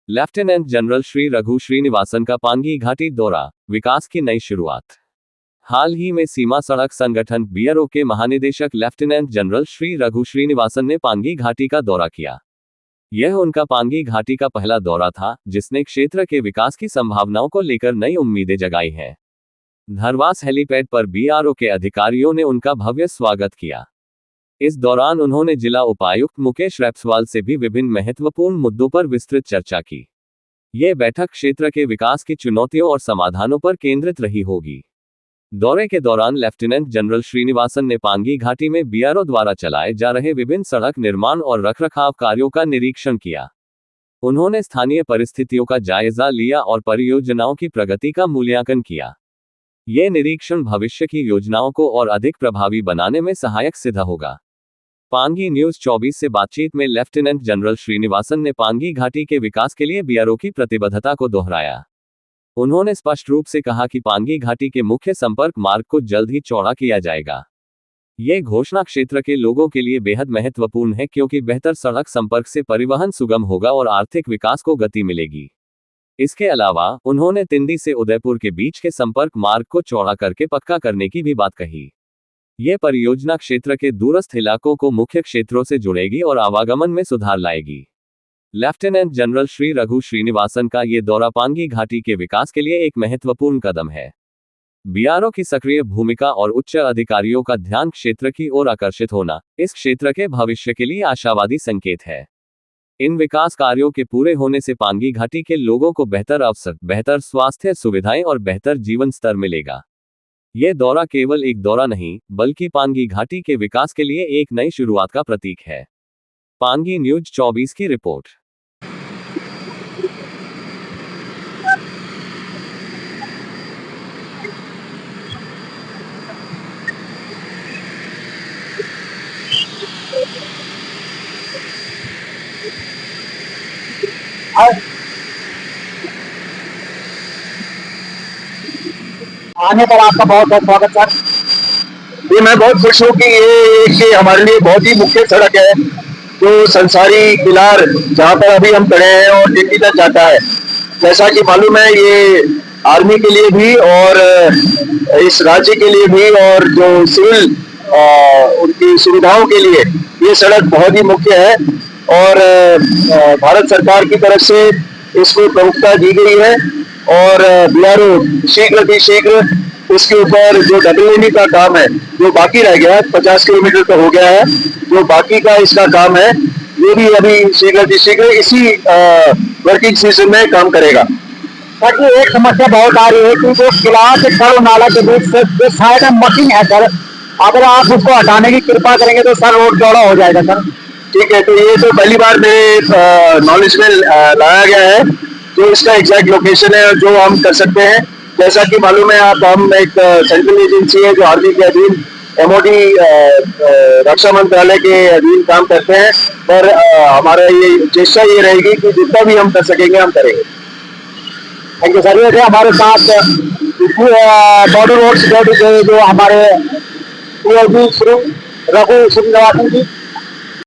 Lieutenant general Shri Raghu Srinivasan का पांगी घाटी दौरा, विकास की नई शुरुआत। हाल ही में सीमा सड़क संगठन बीआरओ के महानिदेशक लेफ्टिनेंट जनरल श्री रघु श्रीनिवासन ने पांगी घाटी का दौरा किया। यह उनका पांगी घाटी का पहला दौरा था, जिसने क्षेत्र के विकास की संभावनाओं को लेकर नई उम्मीदें जगाई हैं। धरवास हेलीपैड पर बीआरओ के अधिकारियों ने उनका भव्य स्वागत किया। इस दौरान उन्होंने जिला उपायुक्त मुकेश रैपसवाल से भी विभिन्न महत्वपूर्ण मुद्दों पर विस्तृत चर्चा की। यह बैठक क्षेत्र के विकास की चुनौतियों और समाधानों पर केंद्रित रही होगी। दौरे के दौरान लेफ्टिनेंट जनरल श्रीनिवासन ने पांगी घाटी में बीआरओ द्वारा चलाए जा रहे विभिन्न सड़क निर्माण और रखरखाव कार्यों का निरीक्षण किया। उन्होंने स्थानीय परिस्थितियों का जायजा लिया और परियोजनाओं की प्रगति का मूल्यांकन किया। यह निरीक्षण भविष्य की योजनाओं को और अधिक प्रभावी बनाने में सहायक सिद्ध होगा। पांगी न्यूज 24 से बातचीत में लेफ्टिनेंट जनरल श्रीनिवासन ने पांगी घाटी के विकास के लिए बीआरओ की प्रतिबद्धता को दोहराया। उन्होंने स्पष्ट रूप से कहा कि पांगी घाटी के मुख्य संपर्क मार्ग को जल्द ही चौड़ा किया जाएगा। यह घोषणा क्षेत्र के लोगों के लिए बेहद महत्वपूर्ण है, क्योंकि बेहतर सड़क संपर्क से परिवहन सुगम होगा और आर्थिक विकास को गति मिलेगी। इसके अलावा उन्होंने तिंदी से उदयपुर के बीच के संपर्क मार्ग को चौड़ा करके पक्का करने की भी बात कही। यह परियोजना क्षेत्र के दूरस्थ इलाकों को मुख्य क्षेत्रों से जुड़ेगी और आवागमन में सुधार लाएगी। लेफ्टिनेंट जनरल श्री रघु श्रीनिवासन का ये दौरा पांगी घाटी के विकास के लिए एक महत्वपूर्ण कदम है। बीआरओ की सक्रिय भूमिका और उच्च अधिकारियों का ध्यान क्षेत्र की ओर आकर्षित होना इस क्षेत्र के भविष्य के लिए आशावादी संकेत है। इन विकास कार्यों के पूरे होने से पांगी घाटी के लोगों को बेहतर अवसर, बेहतर स्वास्थ्य सुविधाएं और बेहतर जीवन स्तर मिलेगा। यह दौरा केवल एक दौरा नहीं, बल्कि पांगी घाटी के विकास के लिए एक नई शुरुआत का प्रतीक है। पांगी न्यूज 24 की रिपोर्ट। आने पर आपका बहुत बहुत स्वागत सर। ये मैं बहुत खुश हूँ कि ये हमारे लिए बहुत ही मुख्य सड़क है, जो संसारी किलार जहाँ पर अभी हम खड़े हैं और दिल्ली तक जाता है। जैसा कि मालूम है, ये आर्मी के लिए भी और इस राज्य के लिए भी और जो सिविल उनकी सुविधाओं के लिए ये सड़क बहुत ही मुख्य है और भारत सरकार की तरफ से इसको प्रमुखता दी गई है और बीआरओ शीघ्र इसके ऊपर जो डबल लेनी का काम है, जो बाकी रह गया है, 50 किलोमीटर का हो गया है, जो बाकी का इसका काम है, ये भी अभी शीघ्र इसी वर्किंग सीजन में काम करेगा। सर जी, एक समस्या बहुत आ रही है कि जो किला से खड़ो नाला के बीच से जो साइड में मशीन है सर, अगर आप उसको हटाने की कृपा करेंगे तो सर रोड चौड़ा हो जाएगा सर। ठीक है, तो ये तो पहली बार मेरे नॉलेज में लाया गया है जो इसका एग्जैक्ट लोकेशन है और जो हम कर सकते हैं। जैसा कि मालूम है आप, हम एक सेंट्रल एजेंसी है जो आर्मी के अधीन एमओडी रक्षा मंत्रालय के अधीन काम करते हैं, पर हमारा ये चेष्टा ये रहेगी कि जितना भी हम कर सकेंगे हम करेंगे। Thank you sir. ये हमारे साथ बॉर्डर रोड सिक्योरिटी के जो हमारे श्री रघु श्रीनिवासन जी